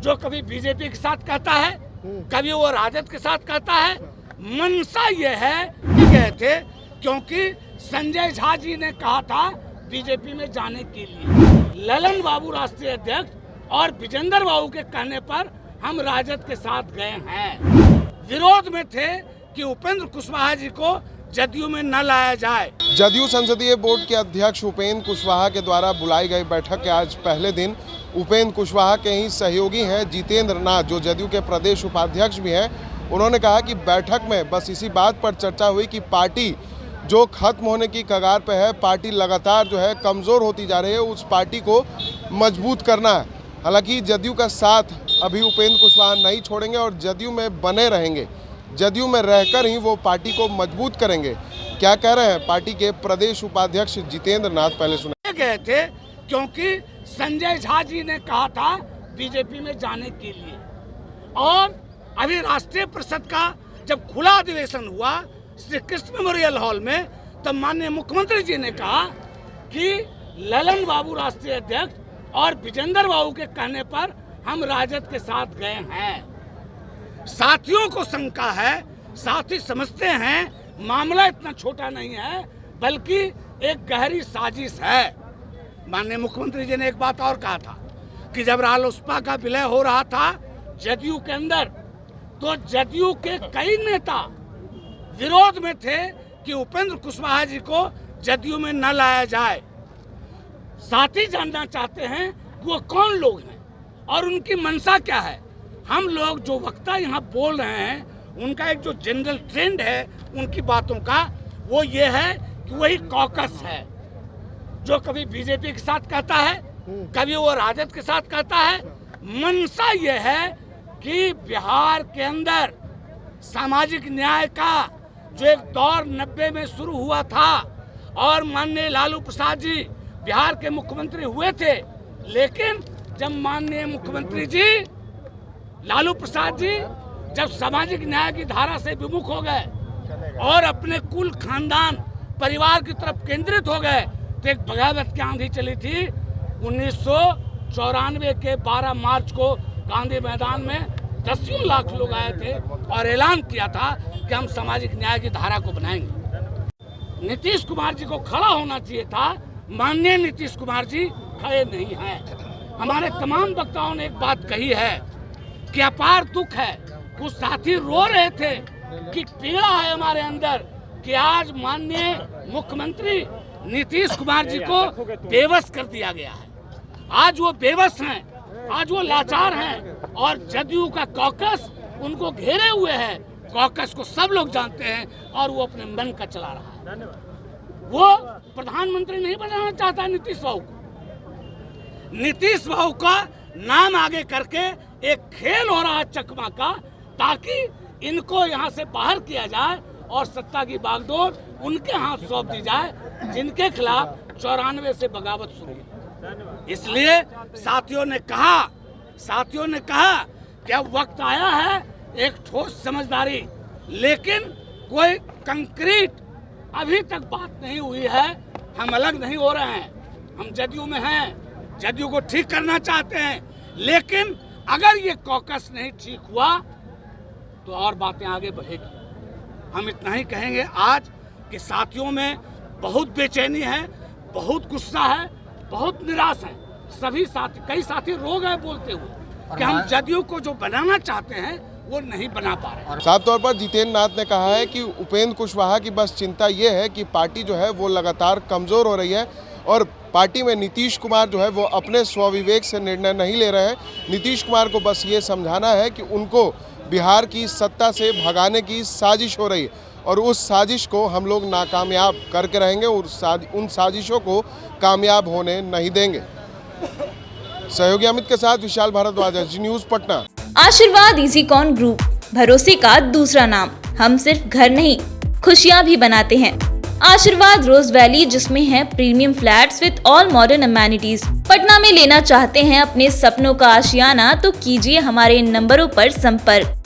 जो कभी बीजेपी के साथ कहता है, कभी वो राजद के साथ कहता है। मंशा ये है कि गए थे क्योंकि संजय झा जी ने कहा था बीजेपी में जाने के लिए। ललन बाबू राष्ट्रीय अध्यक्ष और विजेंद्र बाबू के कहने पर हम राजद के साथ गए हैं। विरोध में थे कि उपेंद्र कुशवाहा जी को जदयू में न लाया जाए। जदयू संसदीय बोर्ड के अध्यक्ष उपेंद्र कुशवाहा के द्वारा बुलाई गई बैठक के आज पहले दिन उपेंद्र कुशवाहा के ही सहयोगी हैं जितेंद्र नाथ, जो जदयू के प्रदेश उपाध्यक्ष भी हैं। उन्होंने कहा कि बैठक में बस इसी बात पर चर्चा हुई कि पार्टी जो खत्म होने की कगार पे है, पार्टी लगातार जो है कमज़ोर होती जा रही है, उस पार्टी को मजबूत करना है। हालांकि जदयू का साथ अभी उपेंद्र कुशवाहा नहीं छोड़ेंगे और जदयू में बने रहेंगे। जदयू में रहकर ही वो पार्टी को मजबूत करेंगे। क्या कह रहे हैं पार्टी के प्रदेश उपाध्यक्ष जितेंद्र नाथ, पहले सुने। गए थे क्योंकि संजय झा जी ने कहा था बीजेपी में जाने के लिए, और अभी राष्ट्रीय परिषद का जब खुला अधिवेशन हुआ श्री कृष्ण मेमोरियल हॉल में, तब माननीय मुख्यमंत्री जी ने कहा कि ललन बाबू राष्ट्रीय अध्यक्ष और विजेंद्र बाबू के कहने पर हम राजद के साथ गए हैं। साथियों को शंका है, साथी समझते हैं मामला इतना छोटा नहीं है बल्कि एक गहरी साजिश है। माननीय मुख्यमंत्री जी ने एक बात और कहा था कि जब रालोसपा का विलय हो रहा था जदयू के अंदर, तो जदयू के कई नेता विरोध में थे कि उपेंद्र कुशवाहा जी को जदयू में न लाया जाए। साथी जानना चाहते हैं कि वो कौन लोग हैं और उनकी मंशा क्या है। हम लोग जो वक्ता यहाँ बोल रहे हैं उनका एक जो जनरल ट्रेंड है उनकी बातों का, वो ये है कि वही कॉकस है जो कभी बीजेपी के साथ कहता है, कभी वो राजद के साथ कहता है। मंशा ये है कि बिहार के अंदर सामाजिक न्याय का जो एक दौर 90 में शुरू हुआ था और माननीय लालू प्रसाद जी बिहार के मुख्यमंत्री हुए थे, लेकिन जब माननीय मुख्यमंत्री जी लालू प्रसाद जी जब सामाजिक न्याय की धारा से विमुख हो गए और अपने कुल खानदान परिवार की तरफ केंद्रित हो गए, तो एक बगावत की आंधी चली थी। 1994 के 12 मार्च को गांधी मैदान में 10 लाख लोग आए थे और ऐलान किया था कि हम सामाजिक न्याय की धारा को बनाएंगे। नीतीश कुमार जी को खड़ा होना चाहिए था, माननीय नीतीश कुमार जी खड़े नहीं हैं। हमारे तमाम वक्ताओं ने एक बात कही है कि अपार दुख है। कुछ साथी रो रहे थे कि पीड़ा है हमारे अंदर कि आज माननीय मुख्यमंत्री नीतीश कुमार जी को बेबस कर दिया गया है। आज वो बेबस हैं, आज वो लाचार हैं और जदयू का कॉकस उनको घेरे हुए है। कॉकस को सब लोग जानते हैं और वो अपने मन का चला रहा है। वो प्रधानमंत्री नहीं बनाना चाहता नीतीश बाबू को। नीतीश बाबू का नाम आगे करके एक खेल हो रहा है चकमा का, ताकि इनको यहाँ से बाहर किया जाए और सत्ता की बागडोर उनके हाथ सौंप दी जाए जिनके खिलाफ 94 से बगावत शुरू हुई। इसलिए साथियों ने कहा कि अब वक्त आया है एक ठोस समझदारी, लेकिन कोई कंक्रीट अभी तक बात नहीं हुई है। हम अलग नहीं हो रहे हैं, हम जदयू में हैं, जदयू को ठीक करना चाहते हैं, लेकिन अगर ये कॉकस नहीं ठीक हुआ तो और बातें आगे बढ़ेगी। हम इतना ही कहेंगे आज कि साथियों में बहुत बेचैनी है, बहुत गुस्सा है, बहुत निराश है। सभी साथी, कई साथी रो गए बोलते हुए कि हम जदयू को जो बनाना चाहते हैं वो नहीं बना पा रहे। साफ तौर पर जितेंद्र नाथ ने कहा है कि उपेंद्र कुशवाहा की बस चिंता ये है कि पार्टी जो है वो लगातार कमज़ोर हो रही है और पार्टी में नीतीश कुमार जो है वो अपने स्वविवेक से निर्णय नहीं ले रहे हैं। नीतीश कुमार को बस ये समझाना है कि उनको बिहार की सत्ता से भगाने की साजिश हो रही है और उस साजिश को हम लोग नाकामयाब करके रहेंगे और उन साजिशों को कामयाब होने नहीं देंगे। सहयोगी अमित के साथ विशाल भारद्वाज, जी न्यूज़ पटना। आशीर्वाद इजीकॉन ग्रुप, भरोसे का दूसरा नाम। हम सिर्फ घर नहीं, खुशियाँ भी बनाते हैं। आशीर्वाद रोज वैली, जिसमें है premium flats with all modern amenities. Patna में लेना चाहते हैं अपने सपनों का आशियाना, तो कीजिए हमारे इन नंबरों पर संपर्क।